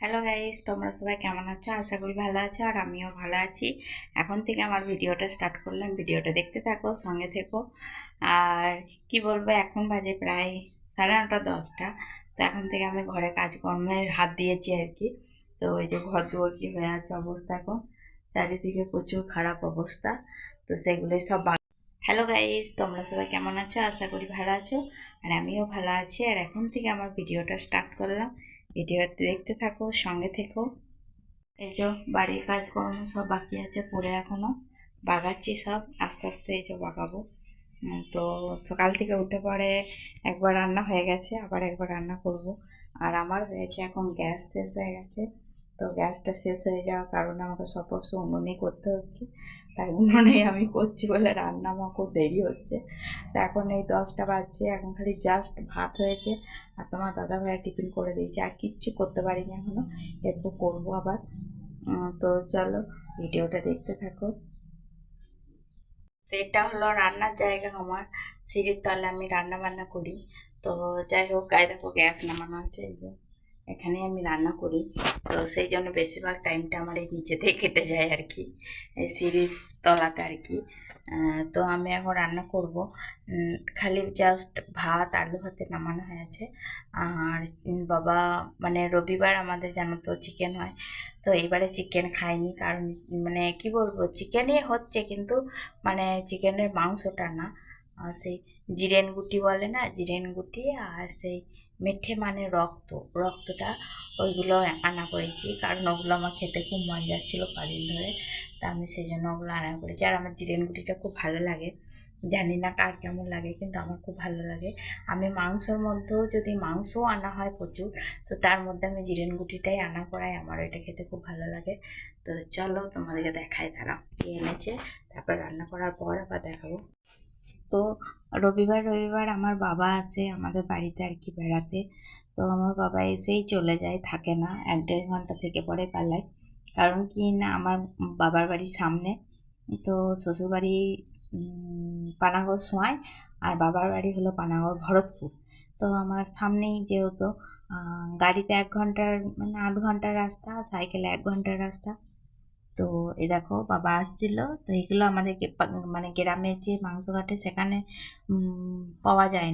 Hello guys, তোমরা সবাই কেমন আছো? আশা করি ভালো আছো, আর আমিও ভালো আছি। এখন থেকে আমার ভিডিওটা স্টার্ট করলাম, ভিডিওটা দেখতে থাকো, সঙ্গে থেকো। আর কি বলবো, এখন বাজে প্রায় 9:30-10টা। তো এখন থেকে আমি ঘরে কাজকর্মে হাত দিয়েছি আর কি। তো ওই যে ঘর দুয়ার কি হয়ে আছে অবস্থা, এখন চারিদিকে প্রচুর খারাপ অবস্থা। তো সেগুলোই সব হ্যালো গাইস, তোমরা সবাই কেমন আছো? আশা করি ভালো আছো, আর আমিও ভালো আছি। আর এখন থেকে আমার ভিডিওটা স্টার্ট করলাম, ভিডিওতে দেখতে থাকো, সঙ্গে থেকো। এই যে বাড়ির কাজকর্ম সব বাকি আছে পড়ে, এখনো বাগাচ্ছি সব, আস্তে আস্তে এই যে বাগাবো। তো সকাল থেকে উঠে পরে একবার রান্না হয়ে গেছে, আবার একবার রান্না করব। আর আমার হয়েছে এখন গ্যাস শেষ হয়ে গেছে। তো গ্যাসটা শেষ হয়ে যাওয়ার কারণে আমাকে সবসময় উনুনেই করতে হচ্ছে। তাই উনুনেই আমি করছি বলে রান্না আমার খুব দেরি হচ্ছে। তো এখন এই 10টা বাজছে, এখন খালি জাস্ট ভাত হয়েছে আর তোমার দাদা ভাইয়া টিফিন করে দিয়েছে, আর কিচ্ছু করতে পারিনি এখনো। এরপর করবো আবার। তো চলো ভিডিওটা দেখতে থাকো। তো এটা হলো রান্নার জায়গা আমার, সিঁড়ির তলে আমি রান্না বান্না করি। তো যাই হোক, গায়ে দেখো গ্যাস নামানো আছে, এই যে এখানে আমি রান্না করি। তো সেই জন্য বেশিরভাগ টাইমটা আমার এই নিচেতেই কেটে যায় আর কি, এই সিঁড়ির তলাতে আর কি। তো আমি এখন রান্না করব। খালি জাস্ট ভাত, আলু ভাতে নামানো হয়েছে। আর বাবা, মানে রবিবার আমাদের জানো তো চিকেন হয়। তো এইবারে চিকেন খাইনি, কারণ মানে কি বলবো, চিকেনই হচ্ছে কিন্তু মানে চিকেনের মাংসটা না, সেই জিরেন গুটি বলে না, জিরেন গুটি আর সেই মেঠে মানে রক্তটা, ওইগুলো আনা করেছি। কারণ ওগুলো আমার খেতে খুব মন যাচ্ছিলো কদিন ধরে। তা আমি সেই জন্য ওগুলো আনা করেছি। আর আমার জিরেন গুটিটা খুব ভালো লাগে, জানি না কার কেমন লাগে, কিন্তু আমার খুব ভালো লাগে। আমি মাংসর মধ্যেও যদি মাংসও আনা হয় প্রচুর, তো তার মধ্যে আমি জিরেন গুটিটাই আনা করাই, আমার এটা খেতে খুব ভালো লাগে। তো চলো তোমাদেরকে দেখাই, তারা কি এনেছে, তারপর রান্না করার পর আবার দেখাবো। তো রবিবার রবিবার আমার বাবা আসে আমাদের বাড়িতে আর কি বেড়াতে। তো আমার বাবা এসেই চলে যায়, থাকে না, 1-1.5 ঘন্টা থেকে পরে পালায়। কারণ কি না, আমার বাবার বাড়ির সামনে, তো শ্বশুরবাড়ি পানাগড় সোয়াই, আর বাবার বাড়ি হলো পানাগড় ভরতপুর। তো আমার সামনেই যেহেতু গাড়িতে 1 ঘন্টার মানে আধ ঘন্টার রাস্তা, সাইকেলে 1 ঘন্টার রাস্তা। তো এই দেখো বাবা আসছিল। তো এগুলো আমাদের মানে গ্রামে যে মাংস কাটে সেখানে পাওয়া যায়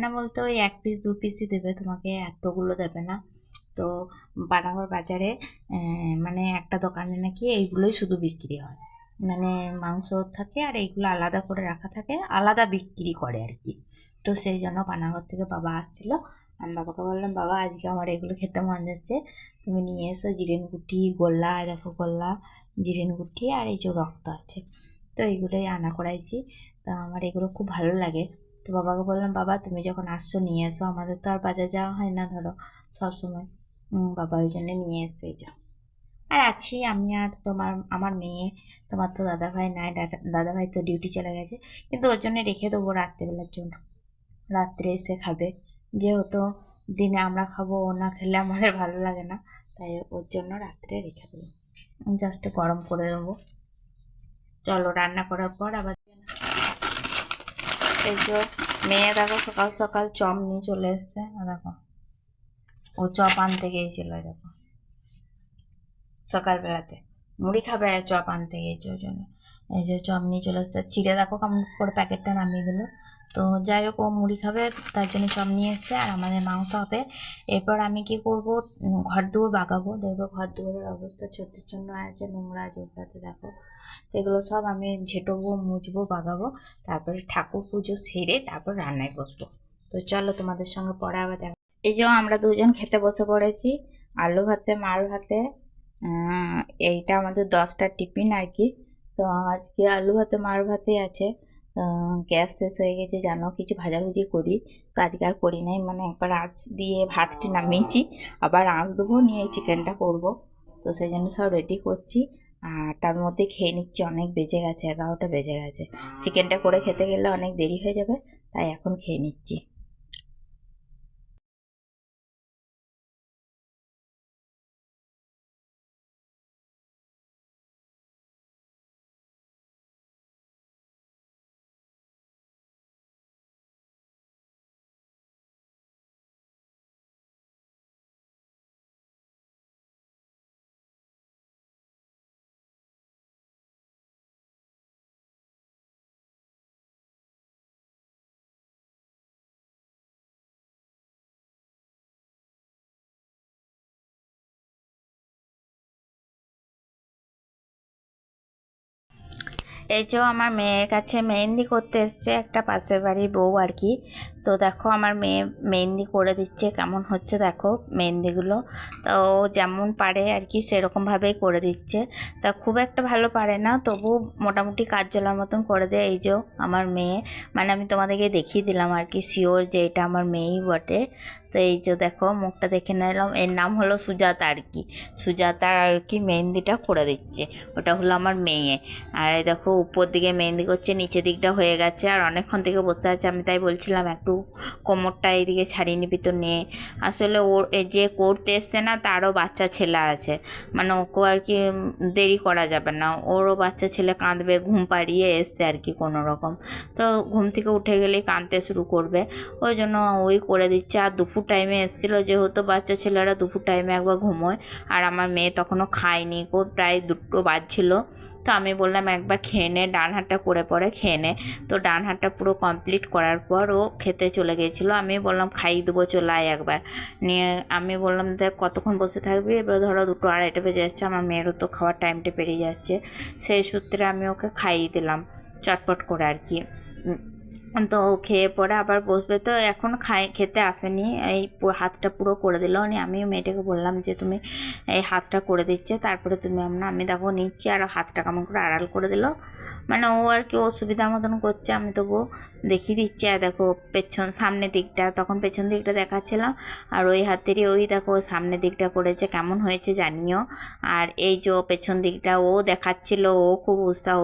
না বলতে ওই 1 পিস 2 পিসই দেবে তোমাকে, এতগুলো দেবে না। তো পানাগড় বাজারে মানে একটা দোকানে নাকি এইগুলোই শুধু বিক্রি হয়, মানে মাংস থাকে আর এইগুলো আলাদা করে রাখা থাকে, আলাদা বিক্রি করে আর কি। তো সেই জন্য পানাগড় থেকে বাবা আসছিল। আমি বাবাকে বললাম, বাবা আজকে আমার এগুলো খেতে মন যাচ্ছে, তুমি নিয়ে এসো জিরেন গুটি, গোল্লা, দেখো গোল্লা, জিরেন গুটি আর এই যে রক্ত আছে। তো এইগুলোই আনা করাইছি। তা আমার এগুলো খুব ভালো লাগে। তো বাবাকে বললাম, বাবা তুমি যখন আসছো নিয়ে এসো, আমাদের তো আর বাজার যাওয়া হয় না ধরো সব সময়। বাবা ওই জন্য নিয়ে এসে যাও। আর আছি আমি আর আমার মেয়ে। তোমার তো দাদাভাই নাই, দাদাভাই তো ডিউটি চলে গেছে, কিন্তু ওর জন্য রেখে দেবো রাত্রেবেলার জন্য, রাত্রে এসে খাবে। যেহেতু দিনে আমরা খাবো, ও না খেলে আমাদের ভালো লাগে না, তাই ওর জন্য রাত্রে রেখে দেবো, জাস্ট গরম করে দেবো। চলো রান্না করার পর আবার। এই যে মেয়ে দেখো সকাল সকাল চপ নিয়ে চলে এসছে, দেখো ও চপ আনতে গিয়েছিল, দেখো সকালবেলাতে মুড়ি খাবে, চপ আনতে গিয়েছে ওই জন্য। এই যে চপ নিয়ে চলে এসছে, ছিঁড়ে দেখো কেমন করে প্যাকেটটা নামিয়ে দিল। তো যাই হোক, ও মুড়ি খাবে তার জন্য চপ নিয়ে এসছে, আর আমাদের মাংস হবে। এরপর আমি কি করব, ঘর দুয়ার বাগাবো। দেখবো ঘর দুয়ারের অবস্থা ছত্তিশচন্ন আছে, নোংরা জোবড়াতে দেখো। তো এগুলো সব আমি ঝেঁটবো, মুছবো, বাগাবো। তারপরে ঠাকুর পুজো সেরে তারপর রান্নায় বসবো। তো চলো তোমাদের সঙ্গে পরে আবার দেখা। এই যে আমরা দুজন খেতে বসে পড়েছি, আলু ভাতে মার ভাতে। এইটা আমাদের 10টার টিফিন আর কি। তো আজকে আলু ভাতে মার ভাতেই আছে। গ্যাস শেষ হয়ে গেছে, জানো কিছু ভাজাভুজি করি, তো আজকে আর করি নাই, মানে একবার আঁচ দিয়ে ভাতটি নামিয়েছি, আবার আঁচ দেবো, নিয়ে চিকেনটা করব। তো সেই জন্য সব রেডি করছি। আর তার মধ্যে খেয়ে নিচ্ছি, অনেক বেজে গেছে, 11টা বেজে গেছে। চিকেনটা করে খেতে গেলে অনেক দেরি হয়ে যাবে, তাই এখন খেয়ে নিচ্ছি। এই যে আমার মেয়ের কাছে মেহেন্দি করতে এসছে একটা পাশের বাড়ির বউ আর কি। তো দেখো আমার মেয়ে মেহেন্দি করে দিচ্ছে, কেমন হচ্ছে দেখো মেহেন্দিগুলো। তো ও যেমন পারে আর কি সেরকমভাবেই করে দিচ্ছে। তা খুব একটা ভালো পারে না, তবু মোটামুটি কাজ চলার মতন করে দেয়। এই যে আমার মেয়ে, মানে আমি তোমাদেরকে দেখিয়ে দিলাম আর কি শিওর যে এটা আমার মেয়েই বটে। তো এই যে দেখো মুখটা দেখে নিলাম, এর নাম হলো সুজাতা আর কি। সুজাতা আর কি মেহেন্দিটা করে দিচ্ছে, ওটা হলো আমার মেয়ে। আর এই দেখো উপর দিকে মেহেন্দি করছে, নিচের দিকটা হয়ে গেছে আর অনেকক্ষণ থেকে বসে আছে। আমি তাই বলছিলাম একটু কোমরটা এইদিকে ছাড়িয়ে নিবি তো নে। আসলে ওর যে করতে এসছে না তারও বাচ্চা ছেলে আছে, মানে ওকে আর কি দেরি করা যাবে না, ওরও বাচ্চা ছেলে কাঁদবে, ঘুম পাড়িয়ে এসছে আর কি কোনো রকম। তো ঘুম থেকে উঠে গেলেই কাঁদতে শুরু করবে, ওই জন্য ওই করে দিচ্ছে। আর দুপুর টাইমে এসেছিলো, যেহেতু বাচ্চা ছেলেরা দুপুর টাইমে একবার ঘুমোয়, আর আমার মেয়ে তখনও খায়নি, ও প্রায় 2টো বাজছিল। তো আমি বললাম একবার খেয়ে নে, ডান হাতটা করে পরে খেয়ে নে। তো ডান হাতটা পুরো কমপ্লিট করার পর ও খেতে চলে গিয়েছিলো। আমি বললাম খাইয়ে দেবো, চলে আয় একবার। নিয়ে আমি বললাম দেখ কতক্ষণ বসে থাকবি, এবার ধরো 2টো 2:30 বেজে যাচ্ছে, আমার মেয়েরও তো খাওয়ার টাইমটা পেরিয়ে যাচ্ছে। সেই সূত্রে আমি ওকে খাইয়ে দিলাম চটপট করে আর কি। তো খেয়ে পরে আবার বসবে, তো এখন খেতে আসেনি, এই হাতটা পুরো করে দিল। আমিও মেয়েটাকে বললাম যে তুমি এই হাতটা করে দিচ্ছে, তারপরে তুমি আমি দেখো নিচ্ছি, আর হাতটা কেমন করে আড়াল করে দিল, মানে ও আর কি ও সুবিধা মতন করছে, আমি তবুও দেখিয়ে দিচ্ছি। আর দেখো সামনের দিকটা, তখন পেছন দিকটা দেখাচ্ছিলাম, আর ওই হাতেরই ওই দেখো সামনের দিকটা করেছে, কেমন হয়েছে জানিও। আর এই যে পেছন দিকটা ও দেখাচ্ছিল, ও খুব উৎসাহ,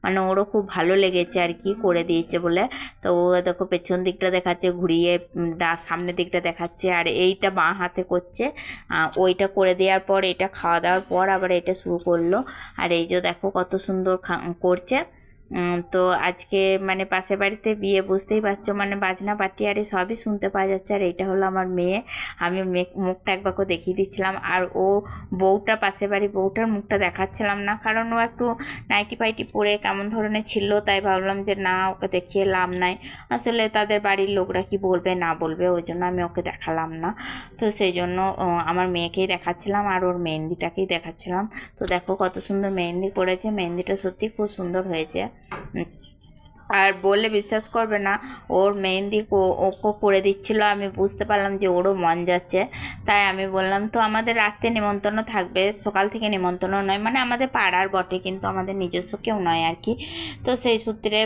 মানে ওরও খুব ভালো লেগেছে আর কি করে দিয়েছে বলে। তো ও দেখো পেছন দিকটা দেখাচ্ছে ঘুরিয়ে, সামনের দিকটা দেখাচ্ছে, আর এইটা বাঁ হাতে করছে। ওইটা করে দেওয়ার পর এটা খাওয়া দাওয়ার পর আবার এটা শুরু করলো। আর এই যে দেখো কত সুন্দর করছে। তো আজকে মানে পাশের বাড়িতে বিয়ে, বুঝতেই পারছো, মানে বাজনা পার্টি আরে সবই শুনতে পাওয়া যাচ্ছে। আর এইটা হলো আমার মেয়ে, আমি মুখটা একবারকে দেখিয়ে দিচ্ছিলাম। আর ও বউটা, পাশের বাড়ি বউটার মুখটা দেখাচ্ছিলাম না, কারণ ও একটু নাইটি ফাইটি পরে কেমন ধরনের ছিল, তাই ভাবলাম যে না ওকে দেখিয়ে লাভ নাই। আসলে তাদের বাড়ির লোকরা কি বলবে না বলবে, ওই জন্য আমি ওকে দেখালাম না। তো সেই জন্য আমার মেয়েকেই দেখাচ্ছিলাম আর ওর মেহেন্দিটাকেই দেখাচ্ছিলাম। তো দেখো কত সুন্দর মেহেন্দি করেছে, মেহেন্দিটা সত্যি খুব সুন্দর হয়েছে। আর বললে বিশ্বাস করবে না, ওর মেহেন্দি ওকে করে দিচ্ছিল, আমি বুঝতে পারলাম যে ওরও মন যাচ্ছে। তাই আমি বললাম তো আমাদের রাতে নিমন্ত্রণ থাকবে, সকাল থেকে নিমন্ত্রণ নয়, মানে আমাদের পাড়ার বটে কিন্তু আমাদের নিজস্ব কেউ নয় আর কি। তো সেই সূত্রে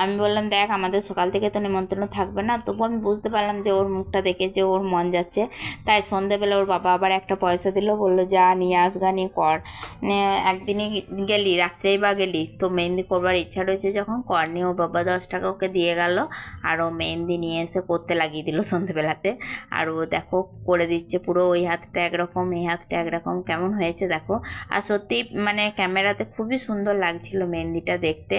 আমি বললাম দেখ আমাদের সকাল থেকে তো নিমন্ত্রণ থাকবে না, তবু আমি বুঝতে পারলাম যে ওর মুখটা দেখে যে ওর মন যাচ্ছে। তাই সন্ধেবেলা ওর বাবা আবার একটা পয়সা দিল, বললো যা নিয়ে আসগা, নিয়ে কর। একদিনই গেলি, রাত্রেই বা গেলি, তো মেহেন্দি করবার ইচ্ছা রয়েছে যখন কর। নিয়ে ওর বাবা 10 টাকা ওকে দিয়ে গেল, আর ও মেহেন্দি নিয়ে এসে করতে লাগিয়ে দিল সন্ধেবেলাতে। আর ও দেখো করে দিচ্ছে পুরো, ওই হাতটা একরকম এই হাতটা একরকম, কেমন হয়েছে দেখো। আর সত্যি মানে ক্যামেরাতে খুবই সুন্দর লাগছিল মেহেন্দিটা দেখতে।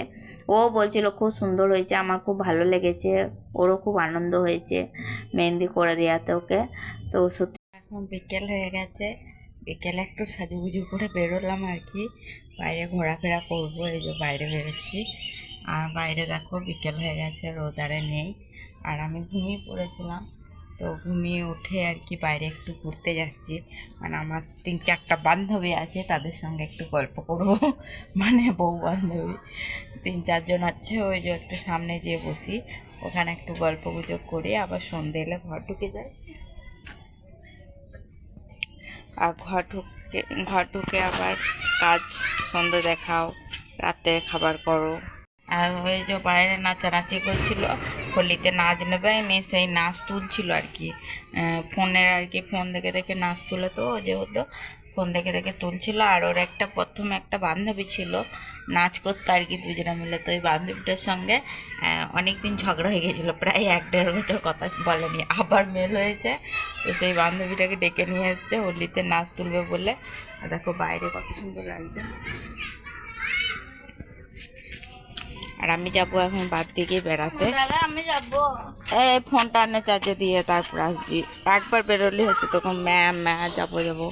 ও বলছিল খুব সুন্দর হয়েছে, আমার খুব ভালো লেগেছে, ওরও খুব আনন্দ হয়েছে মেহেন্দি করে দেওয়াতে ওকে। তো সত্যি এখন বিকেল হয়ে গেছে, বিকেলে একটু সাজুগুজু করে বেরোলাম আর কি, বাইরে ঘোরাফেরা করবো। এই যে বাইরে বেরোচ্ছি, আর বাইরে দেখো বিকেল হয়ে গেছে, রোদারে নেই। আর আমি ঘুমিয়ে পড়েছিলাম, তো ঘুমিয়ে উঠে আর কি বাইরে একটু ঘুরতে যাচ্ছি। মানে আমার 3-4টা বান্ধবী আছে, তাদের সঙ্গে একটু গল্প করবো মানে বউ বান্ধবী 3-4 জন আছে। ওই যে একটু সামনে যেয়ে বসি, ওখানে একটু গল্প গুজব করি, আবার সন্ধে এলে ঘর ঢুকে যাই। আর ঘর ঢুকে আবার কাজ, সন্ধ্যে দেখাও, রাত্রে খাবার করো। আর ওই যে বাইরে নাচানাচি করছিল, হোলিতে নাচ নেবে নিয়ে সেই নাচ তুলছিল আর কি, ফোনের আর কি, ফোন দেখে দেখে নাচ তুলে, তো যেহেতু ফোন দেখে দেখে তুলছিল। আর ওর প্রথমে একটা বান্ধবী ছিল নাচ করতে আর কি, দুজনে মিলে। তো ওই বান্ধবীটার সঙ্গে অনেক দিন ঝগড়া হয়ে গেছিলো, প্রায় 1-1.5 বছর কথা বলেনি, আবার মেল হয়েছে। তো সেই বান্ধবীটাকে ডেকে নিয়ে এসছে হোলিতে নাচ তুলবে বলে। আর দেখো বাইরে কত সুন্দর লাগছে। আর আমি যাবো এখন বাদ দিকে বেড়াতে, আমি যাবো এই ফোনটা এনে চার্জে দিয়ে তারপর আসবি। একবার বেরোলে হচ্ছে তখন যাবো যাবো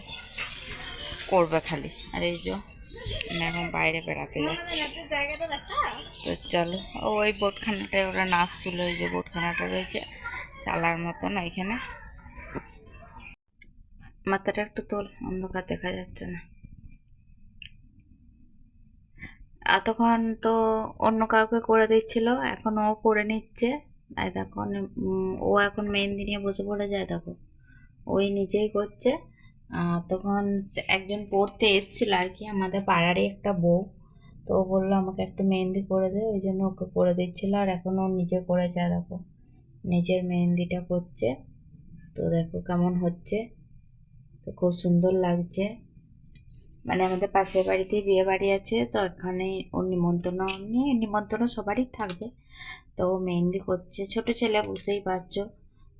করবে খালি। আর এই যে আমি এখন বাইরে বেড়াতে যাচ্ছি, তো চলো। ওই বোটখানাটায় ওরা নাচ তুলে, ওই যে বোটখানাটা রয়েছে চালার মতন, ওইখানে। মাথাটা একটু তোল, অন্ধকার দেখা যাচ্ছে না। তখন তো অন্য কাউকে করে দিচ্ছিল, এখন ও করে নিচ্ছে। আর দেখো ও এখন মেহেন্দি নিয়ে বসে পড়ে যায়, দেখো ওই নিজেই করছে। তখন একজন পড়তে এসেছিল আর কি, আমাদের পাড়ারই একটা বউ। তো ও বললো আমাকে একটু মেহেন্দি করে দে, ওই জন্য ওকে করে দিচ্ছিল। আর এখন ও নিজে করে যায়, দেখো নিজের মেহেন্দিটা করছে। তো দেখো কেমন হচ্ছে, তো খুব সুন্দর লাগছে। মানে আমাদের পাশের বাড়িতেই বিয়ে বাড়ি আছে, তো এখানে ওর নিমন্ত্রণ নিয়ে নিমন্ত্রণ সবারই থাকবে। তো ও মেহেন্দি করছে, ছোট ছেলে বুঝতেই পারছো।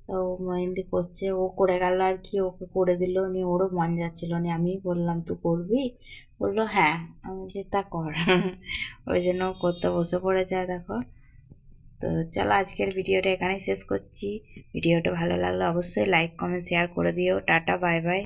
তো ও মেহেন্দি করছে, ও করে গেল আর কি, ওকে করে দিল নিয়ে ওরও মন যাচ্ছিল না। আমি বললাম তুই করবি, বললো হ্যাঁ। আমি যে তা কর ওই জন্য ও করতে বসে পড়ে যায়, দেখো। তো চলো আজকের ভিডিওটা এখানেই শেষ করছি। ভিডিওটা ভালো লাগলে অবশ্যই লাইক কমেন্ট শেয়ার করে দিও। Tata, bye bye.